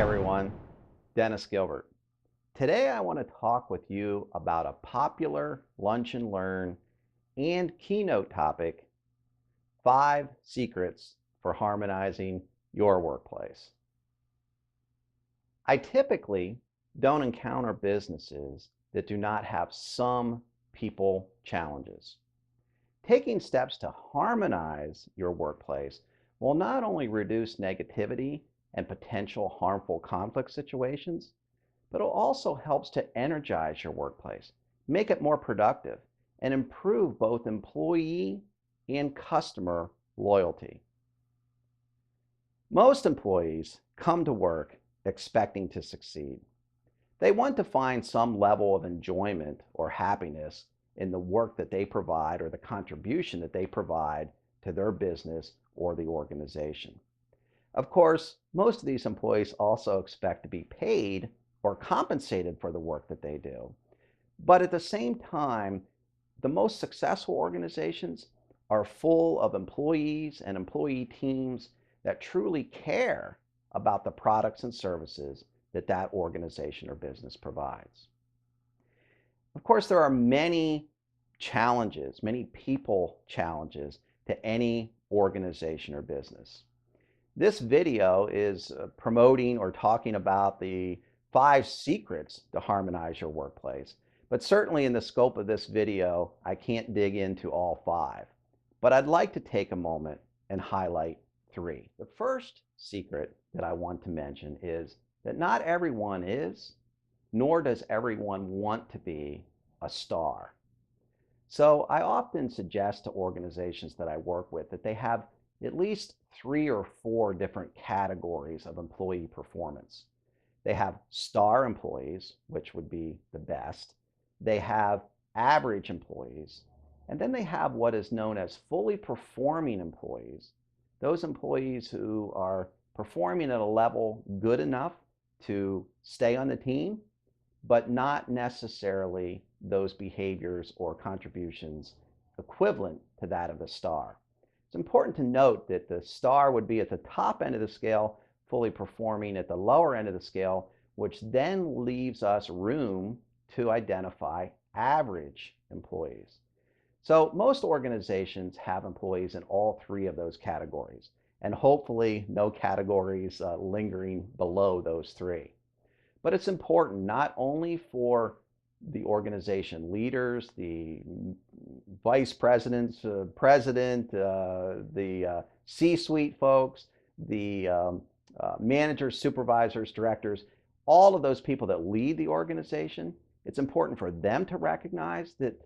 everyone, Dennis Gilbert. Today I want to talk with you about a popular lunch and learn and keynote topic, 5 secrets for harmonizing your workplace. I typically don't encounter businesses that do not have some people challenges. Taking steps to harmonize your workplace will not only reduce negativity and potential harmful conflict situations, but it also helps to energize your workplace, make it more productive, and improve both employee and customer loyalty. Most employees come to work expecting to succeed. They want to find some level of enjoyment or happiness in the work that they provide or the contribution that they provide to their business or the organization. Of course, most of these employees also expect to be paid or compensated for the work that they do. But at the same time, the most successful organizations are full of employees and employee teams that truly care about the products and services that that organization or business provides. Of course, there are many challenges, many people challenges to any organization or business. This video is promoting or talking about the 5 secrets to harmonize your workplace. But certainly in the scope of this video, I can't dig into all 5. But I'd like to take a moment and highlight 3. The first secret that I want to mention is that not everyone is, nor does everyone want to be, a star. So I often suggest to organizations that I work with that they have at least 3 or 4 different categories of employee performance. They have star employees, which would be the best. They have average employees. And then they have what is known as fully performing employees. Those employees who are performing at a level good enough to stay on the team, but not necessarily those behaviors or contributions equivalent to that of the star. It's important to note that the star would be at the top end of the scale, fully performing at the lower end of the scale, which then leaves us room to identify average employees. So most organizations have employees in all 3 of those categories, and hopefully no categories lingering below those 3. But it's important not only for the organization leaders, the vice presidents, president, the C-suite folks, the managers, supervisors, directors, all of those people that lead the organization. It's important for them to recognize that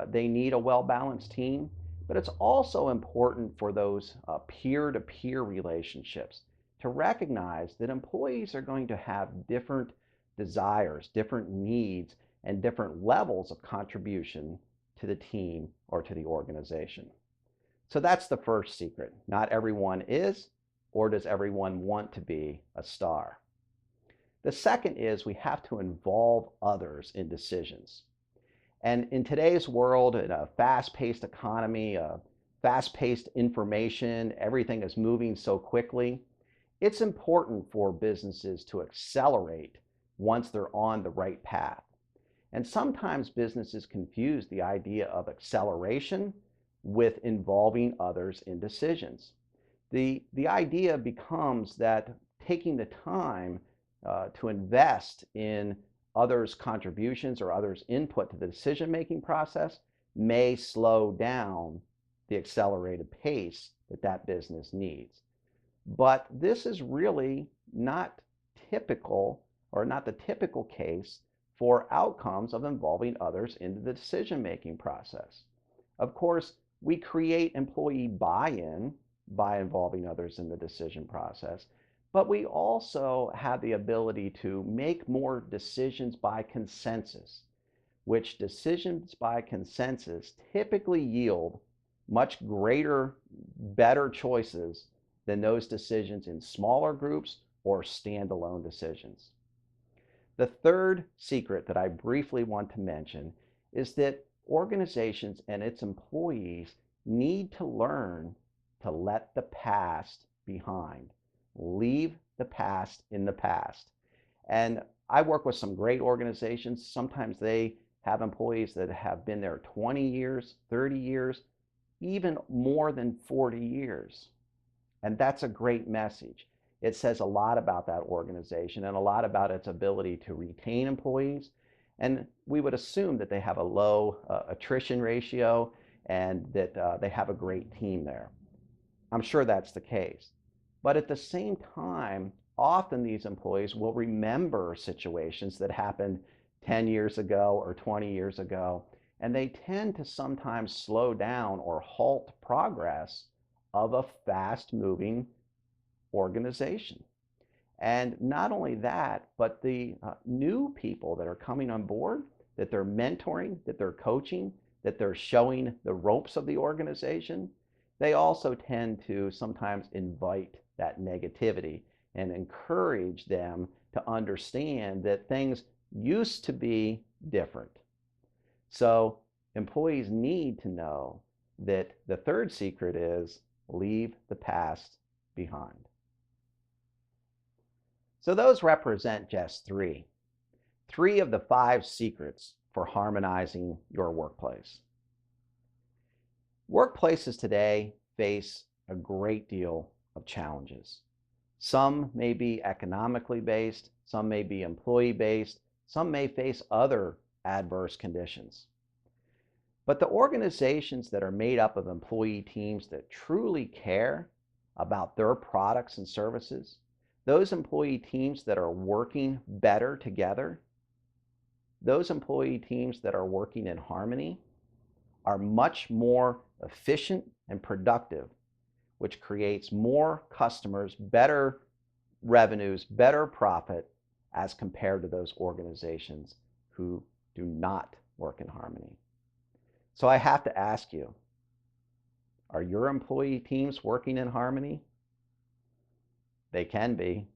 they need a well-balanced team, but it's also important for those peer-to-peer relationships to recognize that employees are going to have different desires, different needs, and different levels of contribution to the team or to the organization. So that's the first secret. Not everyone is, or does everyone want to be, a star. The second is we have to involve others in decisions. And in today's world, in a fast-paced economy, fast-paced information, everything is moving so quickly, it's important for businesses to accelerate once they're on the right path. And sometimes businesses confuse the idea of acceleration with involving others in decisions. The idea becomes that taking the time to invest in others' contributions or others' input to the decision-making process may slow down the accelerated pace that that business needs. But this is really not typical, or not the typical case for outcomes of involving others into the decision-making process. Of course, we create employee buy-in by involving others in the decision process, but we also have the ability to make more decisions by consensus, which decisions by consensus typically yield much greater, better choices than those decisions in smaller groups or standalone decisions. The third secret that I briefly want to mention is that organizations and its employees need to learn to let the past behind. Leave the past in the past. And I work with some great organizations. Sometimes they have employees that have been there 20 years, 30 years, even more than 40 years. And that's a great message. It says a lot about that organization and a lot about its ability to retain employees. And we would assume that they have a low attrition ratio and that they have a great team there. I'm sure that's the case. But at the same time, often these employees will remember situations that happened 10 years ago or 20 years ago, and they tend to sometimes slow down or halt progress of a fast-moving organization. And not only that, but the new people that are coming on board, that they're mentoring, that they're coaching, that they're showing the ropes of the organization, they also tend to sometimes invite that negativity and encourage them to understand that things used to be different. So employees need to know that the third secret is leave the past behind. So those represent just three of the 5 secrets for harmonizing your workplace. Workplaces today face a great deal of challenges. Some may be economically based, some may be employee based, some may face other adverse conditions. But the organizations that are made up of employee teams that truly care about their products and services, those employee teams that are working better together, those employee teams that are working in harmony, are much more efficient and productive, which creates more customers, better revenues, better profit as compared to those organizations who do not work in harmony. So I have to ask you, are your employee teams working in harmony? They can be.